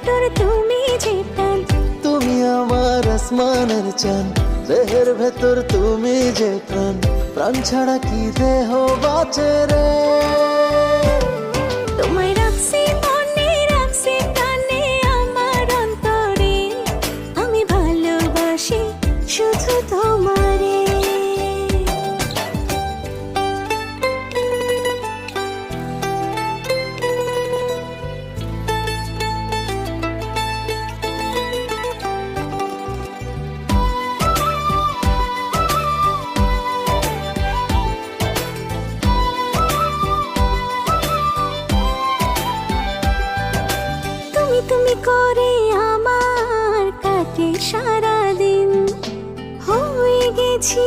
ভেতর তুমি যে প্রাণ, তুমি আমার আসমানের চান, দেহের ভেতর তুমি যে প্রাণ, প্রাণ ছাড়া কি দেহ বাঁচে রে। তোমায় রাখছি মনে, রাখছি প্রাণে আমার অন্তরে, আমি ভালোবাসি শুধু তোমারে। তুমি করে আমার কাটে সারাদিন, হয়ে গেছি